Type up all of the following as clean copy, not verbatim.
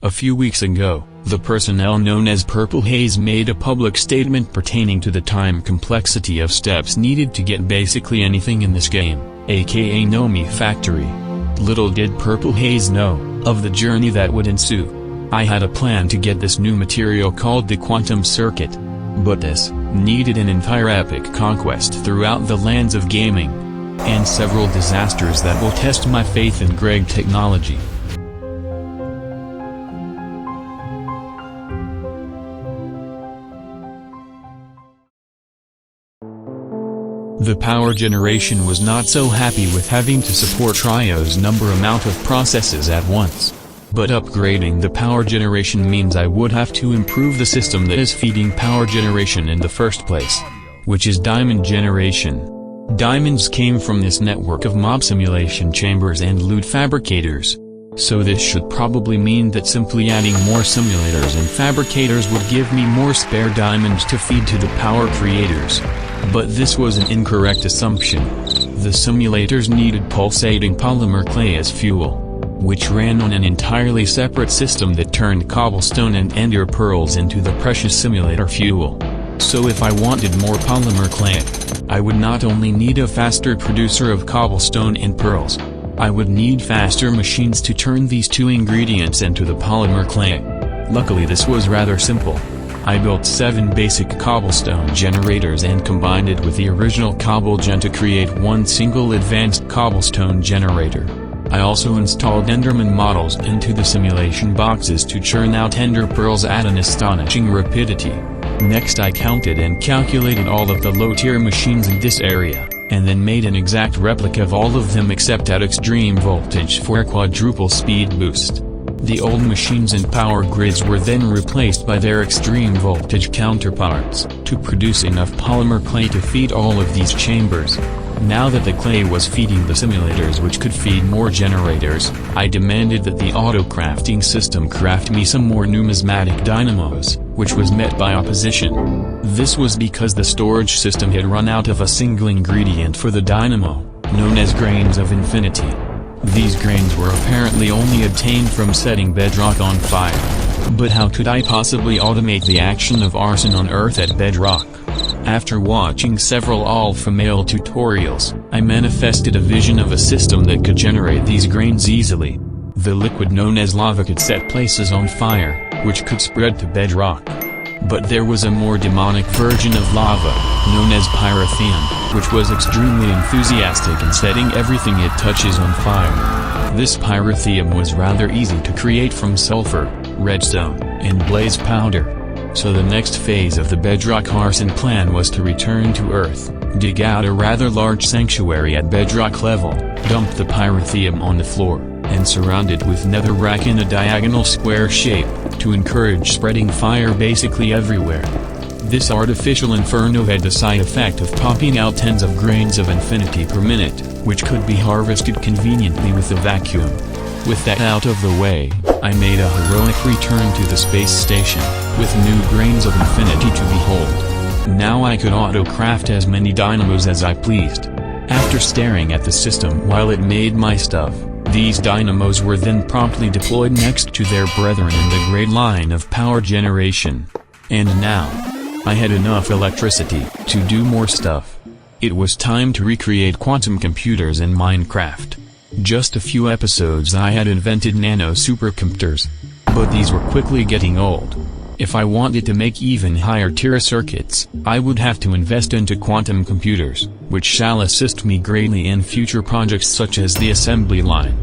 A few weeks ago, the personnel known as Purple Haze made a public statement pertaining to the time complexity of steps needed to get basically anything in this game, aka Nomifactory. Little did Purple Haze know of the journey that would ensue. I had a plan to get this new material called the quantum circuit. But this needed an entire epic conquest throughout the lands of gaming. And several disasters that will test my faith in Greg technology. The power generation was not so happy with having to support Trio's amount of processes at once. But upgrading the power generation means I would have to improve the system that is feeding power generation in the first place, which is diamond generation. Diamonds came from this network of mob simulation chambers and loot fabricators. So this should probably mean that simply adding more simulators and fabricators would give me more spare diamonds to feed to the power creators. But this was an incorrect assumption. The simulators needed pulsating polymer clay as fuel, which ran on an entirely separate system that turned cobblestone and ender pearls into the precious simulator fuel. So if I wanted more polymer clay, I would not only need a faster producer of cobblestone and pearls, I would need faster machines to turn these two ingredients into the polymer clay. Luckily this was rather simple. I built 7 basic cobblestone generators and combined it with the original cobblegen to create one single advanced cobblestone generator. I also installed Enderman models into the simulation boxes to churn out ender pearls at an astonishing rapidity. Next I counted and calculated all of the low-tier machines in this area, and then made an exact replica of all of them except at extreme voltage for a quadruple speed boost. The old machines and power grids were then replaced by their extreme voltage counterparts, to produce enough polymer clay to feed all of these chambers. Now that the clay was feeding the simulators which could feed more generators, I demanded that the auto-crafting system craft me some more numismatic dynamos, which was met by opposition. This was because the storage system had run out of a single ingredient for the dynamo, known as grains of infinity. These grains were apparently only obtained from setting bedrock on fire. But how could I possibly automate the action of arson on Earth at bedrock? After watching several alpha-male tutorials, I manifested a vision of a system that could generate these grains easily. The liquid known as lava could set places on fire, which could spread to bedrock. But there was a more demonic version of lava, known as pyrotheum, which was extremely enthusiastic in setting everything it touches on fire. This pyrotheum was rather easy to create from sulfur, redstone, and blaze powder. So the next phase of the bedrock arson plan was to return to Earth, dig out a rather large sanctuary at bedrock level, dump the pyrotheum on the floor, and surround it with netherrack in a diagonal square shape, to encourage spreading fire basically everywhere. This artificial inferno had the side effect of popping out tens of grains of infinity per minute, which could be harvested conveniently with a vacuum. With that out of the way, I made a heroic return to the space station, with new grains of infinity to behold. Now I could auto-craft as many dynamos as I pleased. After staring at the system while it made my stuff, these dynamos were then promptly deployed next to their brethren in the great line of power generation. And now, I had enough electricity to do more stuff. It was time to recreate quantum computers in Minecraft. Just a few episodes I had invented nano supercomputers. But these were quickly getting old. If I wanted to make even higher tier circuits, I would have to invest into quantum computers, which shall assist me greatly in future projects such as the assembly line.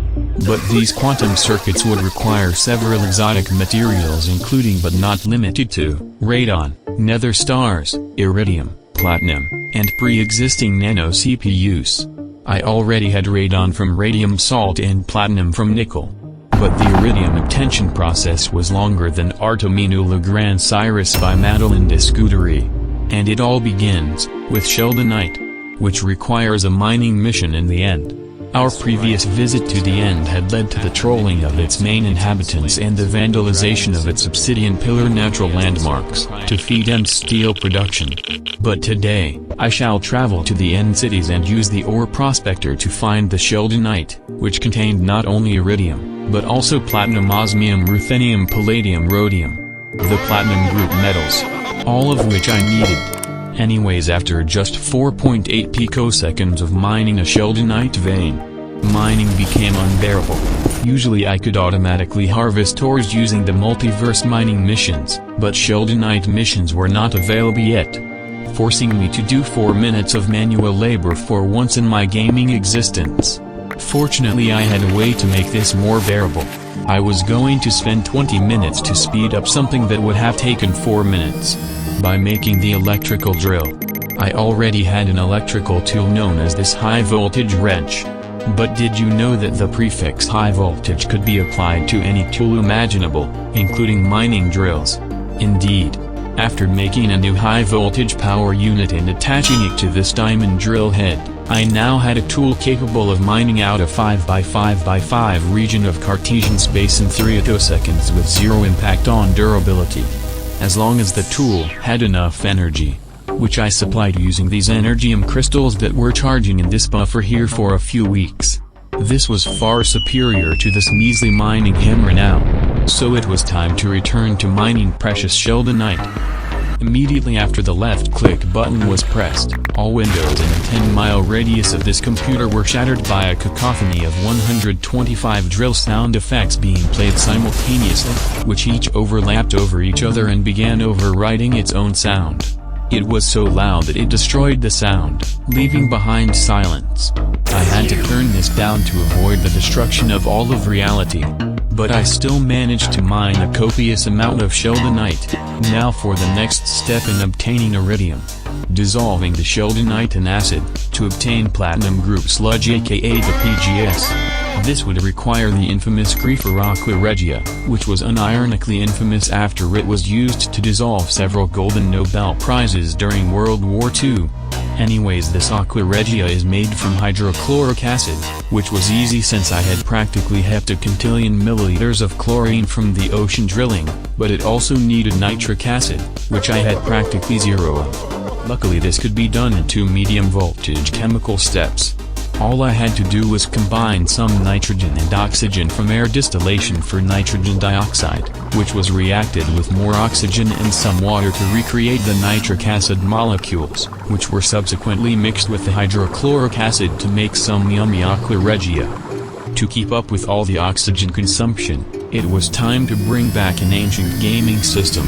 But these quantum circuits would require several exotic materials including but not limited to, radon, nether stars, iridium, platinum, and pre-existing nano CPUs. I already had radon from radium salt and platinum from nickel. But the iridium obtention process was longer than Artemino Legrand Cyrus by Madeleine de Scuderi. And it all begins with sheldonite, which requires a mining mission in the end. Our previous visit to the end had led to the trolling of its main inhabitants and the vandalization of its obsidian pillar natural landmarks, to feed end steel production. But today, I shall travel to the end cities and use the ore prospector to find the sheldonite, which contained not only iridium, but also platinum, osmium, ruthenium, palladium, rhodium, the platinum group metals, all of which I needed. Anyways, after just 4.8 picoseconds of mining a sheldonite vein, mining became unbearable. Usually I could automatically harvest ores using the multiverse mining missions, but sheldonite missions were not available yet, forcing me to do 4 minutes of manual labor for once in my gaming existence. Fortunately, I had a way to make this more bearable. I was going to spend 20 minutes to speed up something that would have taken 4 minutes. By making the electrical drill. I already had an electrical tool known as this high-voltage wrench. But did you know that the prefix high voltage could be applied to any tool imaginable, including mining drills? Indeed. After making a new high-voltage power unit and attaching it to this diamond drill head, I now had a tool capable of mining out a 5x5x5 region of Cartesian space in 3 attoseconds with zero impact on durability. As long as the tool had enough energy, which I supplied using these energium crystals that were charging in this buffer here for a few weeks. This was far superior to this measly mining hammer now. So it was time to return to mining precious sheldonite. Immediately after the left-click button was pressed, all windows in a 10-mile radius of this computer were shattered by a cacophony of 125 drill sound effects being played simultaneously, which each overlapped over each other and began overwriting its own sound. It was so loud that it destroyed the sound, leaving behind silence. I had to turn this down to avoid the destruction of all of reality. But I still managed to mine a copious amount of sheldonite. Now for the next step in obtaining iridium. Dissolving the sheldonite in acid, to obtain platinum group sludge aka the PGS. This would require the infamous Griefer Aqua Regia, which was unironically infamous after it was used to dissolve several golden Nobel Prizes during World War II. Anyways, this Aqua Regia is made from hydrochloric acid, which was easy since I had practically heptaquintillion milliliters of chlorine from the ocean drilling, but it also needed nitric acid, which I had practically zero of. Luckily this could be done in 2 medium voltage chemical steps. All I had to do was combine some nitrogen and oxygen from air distillation for nitrogen dioxide, which was reacted with more oxygen and some water to recreate the nitric acid molecules, which were subsequently mixed with the hydrochloric acid to make some yummy Aqua Regia. To keep up with all the oxygen consumption, it was time to bring back an ancient gaming system.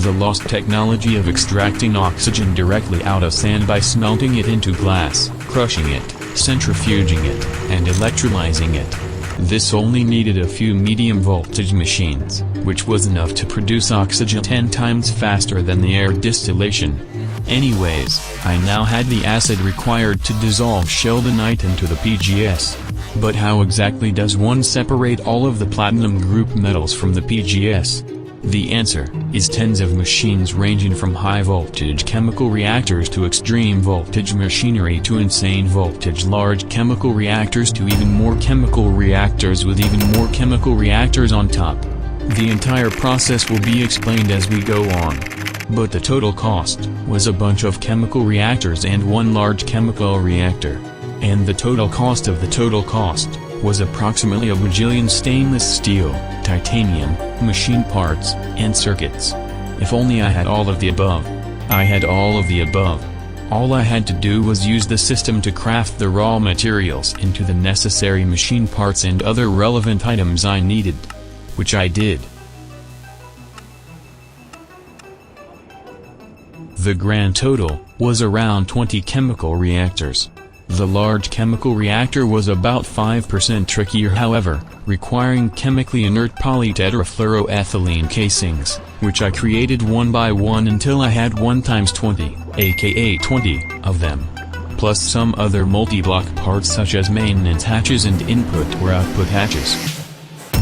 The lost technology of extracting oxygen directly out of sand by smelting it into glass, crushing it, centrifuging it, and electrolyzing it. This only needed a few medium voltage machines, which was enough to produce oxygen 10 times faster than the air distillation. Anyways, I now had the acid required to dissolve sheldonite into the PGS. But how exactly does one separate all of the platinum group metals from the PGS? The answer is tens of machines ranging from high-voltage chemical reactors to extreme-voltage machinery to insane-voltage large chemical reactors to even more chemical reactors with even more chemical reactors on top. The entire process will be explained as we go on. But the total cost was a bunch of chemical reactors and one large chemical reactor. And the total cost of the total cost was approximately a bajillion stainless steel, titanium, machine parts, and circuits. If only I had all of the above. I had all of the above. All I had to do was use the system to craft the raw materials into the necessary machine parts and other relevant items I needed. Which I did. The grand total was around 20 chemical reactors. The large chemical reactor was about 5% trickier, however, requiring chemically inert polytetrafluoroethylene casings, which I created one by one until I had 1 × 20, aka 20, of them. Plus some other multi-block parts such as maintenance hatches and input or output hatches.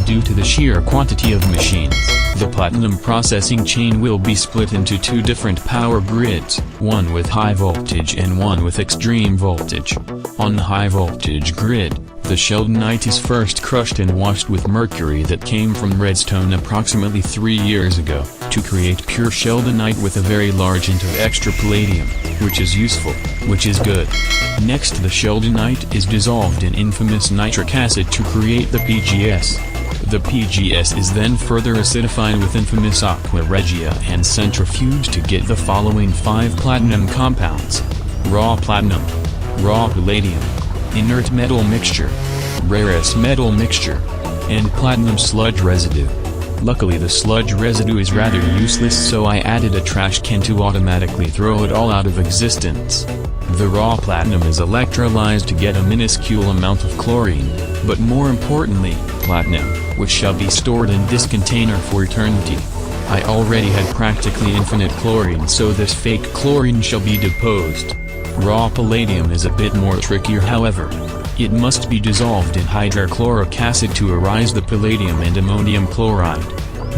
Due to the sheer quantity of machines, the platinum processing chain will be split into 2 different power grids, one with high voltage and one with extreme voltage. On the high voltage grid, The sheldonite is first crushed and washed with mercury that came from redstone approximately 3 years ago, to create pure sheldonite with a very large hint of extra palladium, which is useful, which is good. Next the sheldonite is dissolved in infamous nitric acid to create the PGS. The PGS is then further acidified with infamous aqua regia and centrifuged to get the following 5 platinum compounds: raw platinum, raw palladium, inert metal mixture, rarest metal mixture, and platinum sludge residue. Luckily the sludge residue is rather useless, so I added a trash can to automatically throw it all out of existence. The raw platinum is electrolyzed to get a minuscule amount of chlorine, but more importantly, platinum, which shall be stored in this container for eternity. I already had practically infinite chlorine, so this fake chlorine shall be deposed. Raw palladium is a bit more trickier, however. It must be dissolved in hydrochloric acid to arise the palladium and ammonium chloride.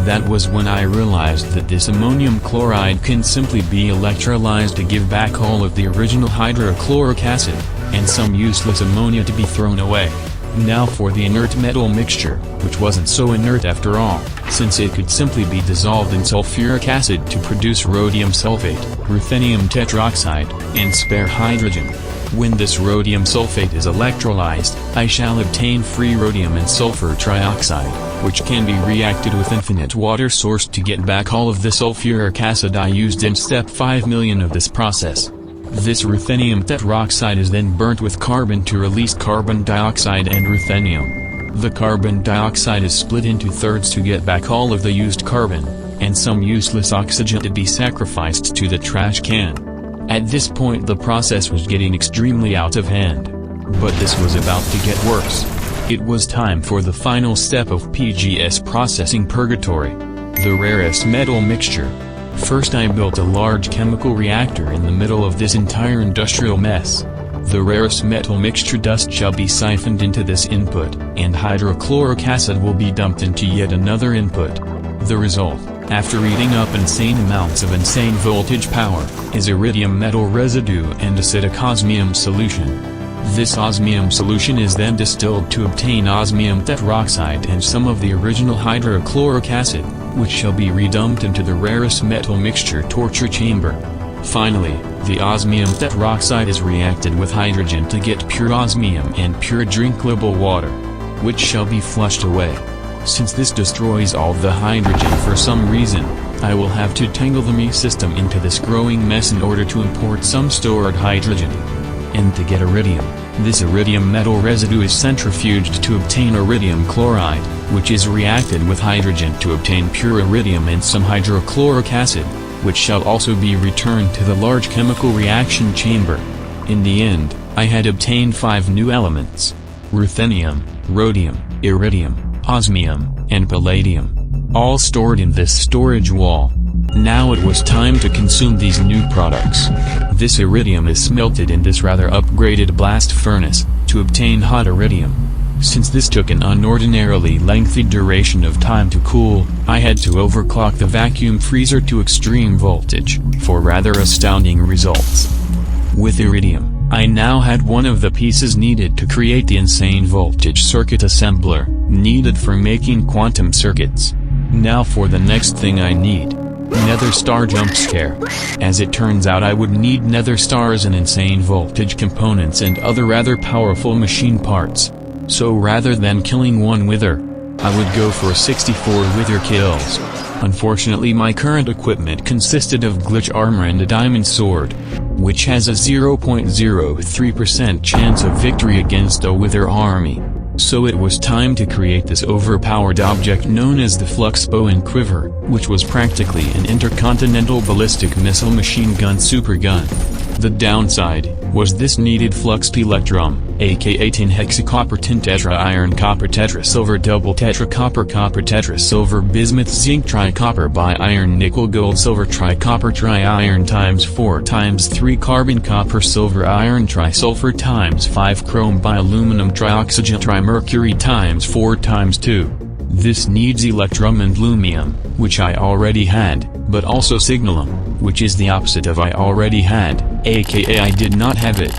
That was when I realized that this ammonium chloride can simply be electrolyzed to give back all of the original hydrochloric acid, and some useless ammonia to be thrown away. Now for the inert metal mixture, which wasn't so inert after all, since it could simply be dissolved in sulfuric acid to produce rhodium sulfate, ruthenium tetroxide, and spare hydrogen. When this rhodium sulfate is electrolyzed, I shall obtain free rhodium and sulfur trioxide, which can be reacted with infinite water source to get back all of the sulfuric acid I used in step 5 million of this process. This ruthenium tetroxide is then burnt with carbon to release carbon dioxide and ruthenium. The carbon dioxide is split into thirds to get back all of the used carbon, and some useless oxygen to be sacrificed to the trash can. At this point the process was getting extremely out of hand. But this was about to get worse. It was time for the final step of PGS processing purgatory. The rarest metal mixture. First I built a large chemical reactor in the middle of this entire industrial mess. The rarest metal mixture dust shall be siphoned into this input, and hydrochloric acid will be dumped into yet another input. The result, after eating up insane amounts of insane voltage power, is iridium metal residue and acidic osmium solution. This osmium solution is then distilled to obtain osmium tetroxide and some of the original hydrochloric acid, which shall be redumped into the rarest metal mixture torture chamber. Finally, the osmium tetroxide is reacted with hydrogen to get pure osmium and pure drinkable water, which shall be flushed away. Since this destroys all the hydrogen for some reason, I will have to tangle the me system into this growing mess in order to import some stored hydrogen. And to get iridium, this iridium metal residue is centrifuged to obtain iridium chloride, which is reacted with hydrogen to obtain pure iridium and some hydrochloric acid, which shall also be returned to the large chemical reaction chamber. In the end, I had obtained 5 new elements: ruthenium, rhodium, iridium, osmium, and palladium, all stored in this storage wall. Now it was time to consume these new products. This iridium is smelted in this rather upgraded blast furnace, to obtain hot iridium. Since this took an unordinarily lengthy duration of time to cool, I had to overclock the vacuum freezer to extreme voltage, for rather astounding results. With iridium, I now had one of the pieces needed to create the insane voltage circuit assembler, needed for making quantum circuits. Now for the next thing I need. Nether star jump scare. As it turns out I would need nether stars and insane voltage components and other rather powerful machine parts. So rather than killing one wither, I would go for 64 wither kills. Unfortunately my current equipment consisted of glitch armor and a diamond sword, which has a 0.03% chance of victory against a wither army. So it was time to create this overpowered object known as the Flux Bow and Quiver, which was practically an intercontinental ballistic missile machine gun super gun. The downside was this needed fluxed electrum, aka tin hexacopper tin tetra iron copper tetra silver double tetra copper copper tetra silver bismuth zinc tricopper bi iron nickel gold silver tricopper tri iron times 4 times 3 carbon copper silver iron trisulfur times 5 chrome bi aluminum trioxygen trimercury times 4 times 2. This needs electrum and lumium, which I already had, but also signalum, which is the opposite of I already had, aka I did not have it.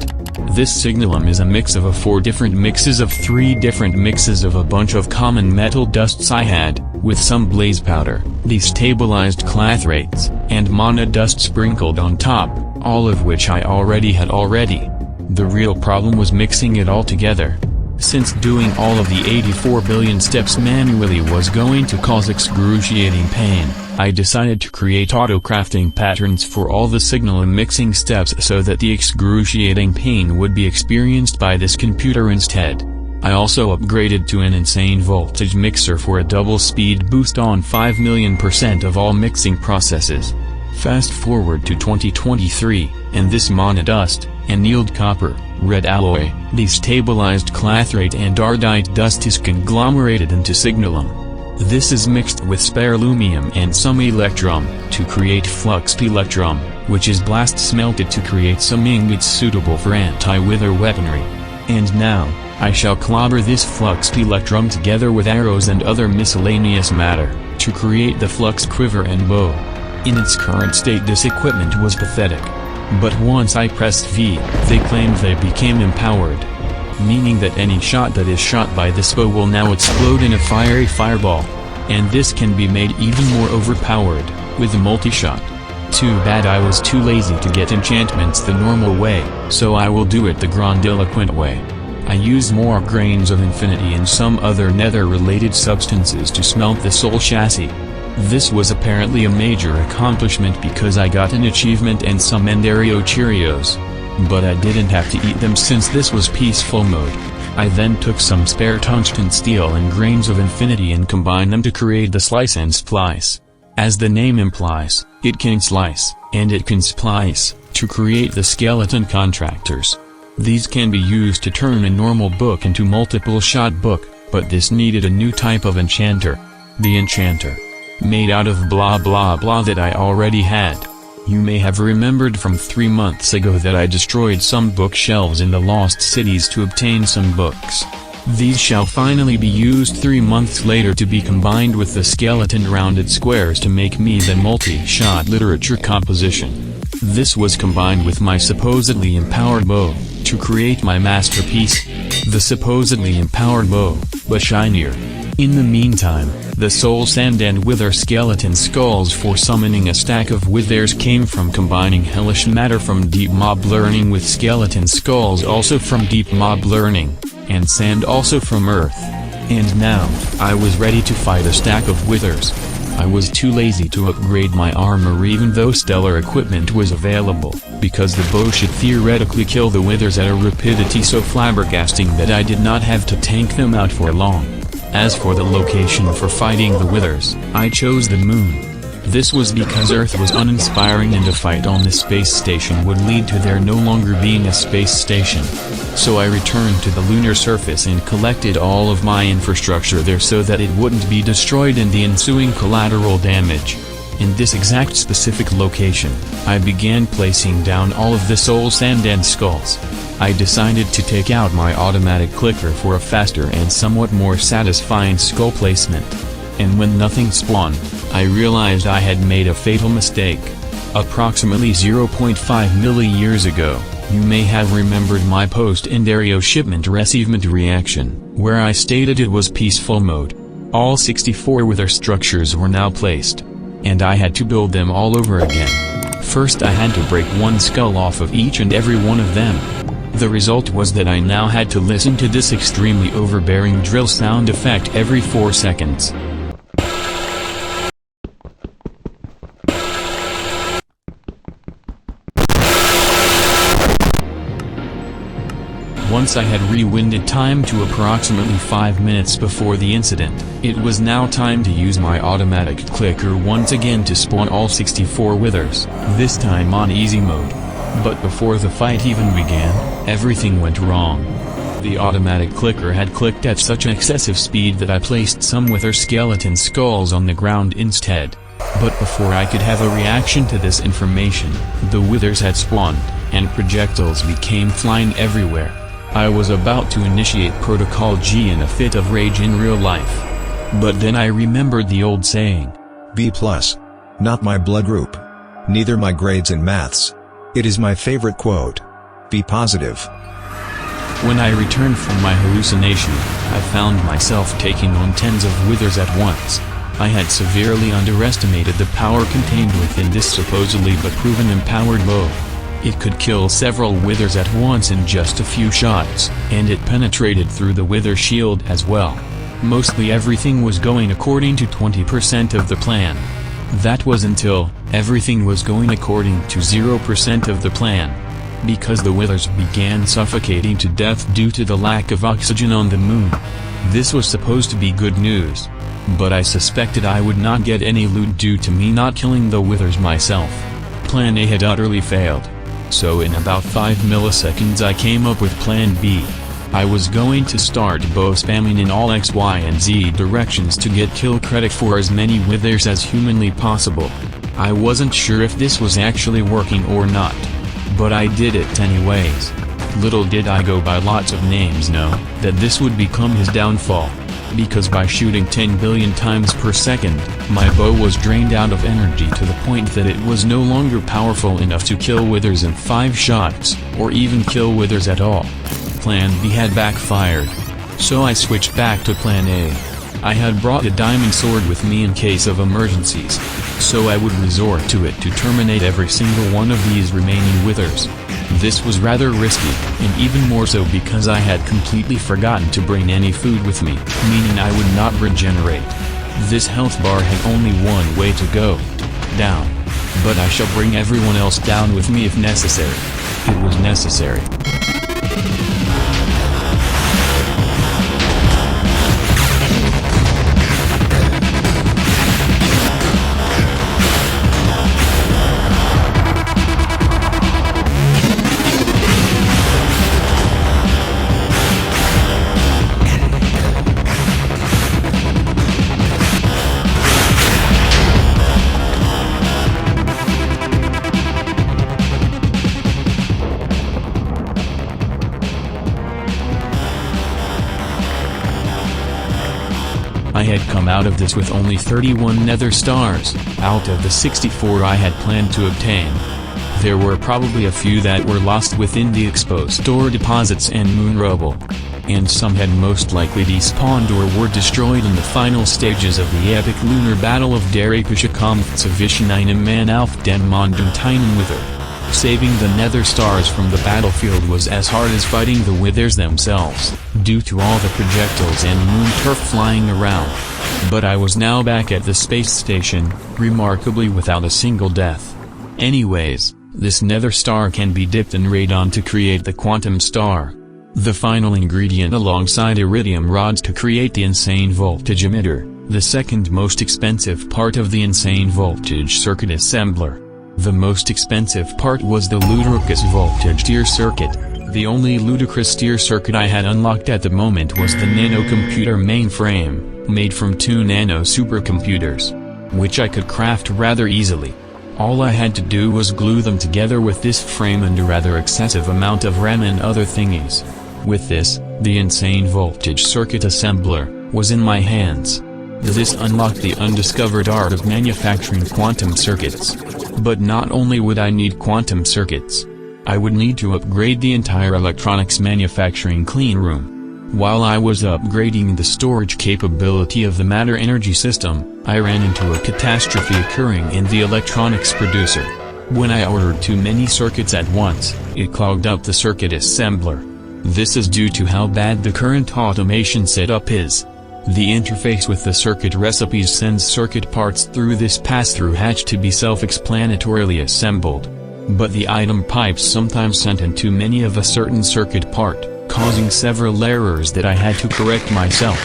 This signalum is a mix of 4 different mixes of 3 different mixes of a bunch of common metal dusts I had, with some blaze powder, destabilized clathrates, and mana dust sprinkled on top, all of which I already had. The real problem was mixing it all together. Since doing all of the 84 billion steps manually was going to cause excruciating pain, I decided to create auto-crafting patterns for all the signal and mixing steps so that the excruciating pain would be experienced by this computer instead. I also upgraded to an insane voltage mixer for a double speed boost on 5,000,000% of all mixing processes. Fast forward to 2023, and this mana dust, annealed copper, red alloy, destabilized clathrate and ardite dust is conglomerated into signalum. This is mixed with sparelumium and some electrum, to create fluxed electrum, which is blast smelted to create some ingots suitable for anti-wither weaponry. And now, I shall clobber this fluxed electrum together with arrows and other miscellaneous matter, to create the flux quiver and bow. In its current state this equipment was pathetic. But once I pressed V, they claimed they became empowered. Meaning that any shot that is shot by this bow will now explode in a fiery fireball. And this can be made even more overpowered, with a multi-shot. Too bad I was too lazy to get enchantments the normal way, so I will do it the grandiloquent way. I use more grains of infinity and some other nether-related substances to smelt the soul chassis. This was apparently a major accomplishment because I got an achievement and some Endario Cheerios. But I didn't have to eat them since this was peaceful mode. I then took some spare tungsten steel and grains of infinity and combined them to create the slice and splice. As the name implies, it can slice, and it can splice, to create the skeleton contractors. These can be used to turn a normal book into multiple-shot book, but this needed a new type of enchanter. The enchanter. Made out of blah blah blah that I already had. You may have remembered from 3 months ago that I destroyed some bookshelves in the lost cities to obtain some books. These shall finally be used 3 months later to be combined with the skeleton rounded squares to make me the multi-shot literature composition. This was combined with my supposedly empowered bow, to create my masterpiece. The supposedly empowered bow, but shinier. In the meantime, the soul sand and wither skeleton skulls for summoning a stack of withers came from combining hellish matter from deep mob learning with skeleton skulls also from deep mob learning, and sand also from earth. And now, I was ready to fight a stack of withers. I was too lazy to upgrade my armor even though stellar equipment was available, because the bow should theoretically kill the withers at a rapidity so flabbergasting that I did not have to tank them out for long. As for the location for fighting the withers, I chose the moon. This was because Earth was uninspiring and a fight on the space station would lead to there no longer being a space station. So I returned to the lunar surface and collected all of my infrastructure there so that it wouldn't be destroyed in the ensuing collateral damage. In this exact specific location, I began placing down all of the soul sand and skulls. I decided to take out my automatic clicker for a faster and somewhat more satisfying skull placement. And when nothing spawned, I realized I had made a fatal mistake. Approximately 0.5 milliyears ago, you may have remembered my post-Endario shipment receivement reaction, where I stated it was peaceful mode. All 64 wither structures were now placed. And I had to build them all over again. First I had to break one skull off of each and every one of them. The result was that I now had to listen to this extremely overbearing drill sound effect every 4 seconds. Once I had rewinded time to approximately 5 minutes before the incident, it was now time to use my automatic clicker once again to spawn all 64 withers, this time on easy mode. But before the fight even began, everything went wrong. The automatic clicker had clicked at such excessive speed that I placed some wither skeleton skulls on the ground instead. But before I could have a reaction to this information, the withers had spawned, and projectiles became flying everywhere. I was about to initiate Protocol G in a fit of rage in real life. But then I remembered the old saying. B+. Not my blood group. Neither my grades in maths. It is my favorite quote. Be positive. When I returned from my hallucination, I found myself taking on tens of withers at once. I had severely underestimated the power contained within this supposedly but proven empowered bow. It could kill several withers at once in just a few shots, and it penetrated through the wither shield as well. Mostly everything was going according to 20% of the plan. That was until everything was going according to 0% of the plan. Because the withers began suffocating to death due to the lack of oxygen on the moon. This was supposed to be good news. But I suspected I would not get any loot due to me not killing the withers myself. Plan A had utterly failed. So in about 5 milliseconds I came up with Plan B. I was going to start bow spamming in all X, Y and Z directions to get kill credit for as many withers as humanly possible. I wasn't sure if this was actually working or not. But I did it anyways. Little did I go by lots of names know that this would become his downfall. Because by shooting 10 billion times per second, my bow was drained out of energy to the point that it was no longer powerful enough to kill withers in 5 shots, or even kill withers at all. Plan B had backfired. So I switched back to Plan A. I had brought a diamond sword with me in case of emergencies. So I would resort to it to terminate every single one of these remaining withers. This was rather risky, and even more so because I had completely forgotten to bring any food with me, meaning I would not regenerate. This health bar had only one way to go. Down. But I shall bring everyone else down with me if necessary. It was necessary. I had come out of this with only 31 nether stars, out of the 64 I had planned to obtain. There were probably a few that were lost within the exposed store deposits and moon rubble. And some had most likely despawned or were destroyed in the final stages of the epic lunar battle of der epische Kampf zwischen einem Mann auf dem Mond und einem Wither. Saving the nether stars from the battlefield was as hard as fighting the withers themselves, due to all the projectiles and moon turf flying around. But I was now back at the space station, remarkably without a single death. Anyways, this nether star can be dipped in radon to create the quantum star. The final ingredient alongside iridium rods to create the insane voltage emitter, the second most expensive part of the insane voltage circuit assembler. The most expensive part was the ludicrous voltage steer circuit. The only ludicrous steer circuit I had unlocked at the moment was the nanocomputer mainframe, made from 2 nano supercomputers, which I could craft rather easily. All I had to do was glue them together with this frame and a rather excessive amount of RAM and other thingies. With this, the insane voltage circuit assembler was in my hands. This unlocked the undiscovered art of manufacturing quantum circuits. But not only would I need quantum circuits, I would need to upgrade the entire electronics manufacturing clean room. While I was upgrading the storage capability of the matter energy system, I ran into a catastrophe occurring in the electronics producer. When I ordered too many circuits at once, it clogged up the circuit assembler. This is due to how bad the current automation setup is. The interface with the circuit recipes sends circuit parts through this pass-through hatch to be self-explanatorily assembled. But the item pipes sometimes sent in too many of a certain circuit part, causing several errors that I had to correct myself.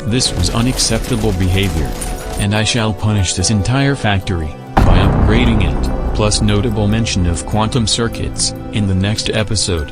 This was unacceptable behavior, and I shall punish this entire factory by upgrading it, plus notable mention of quantum circuits, in the next episode.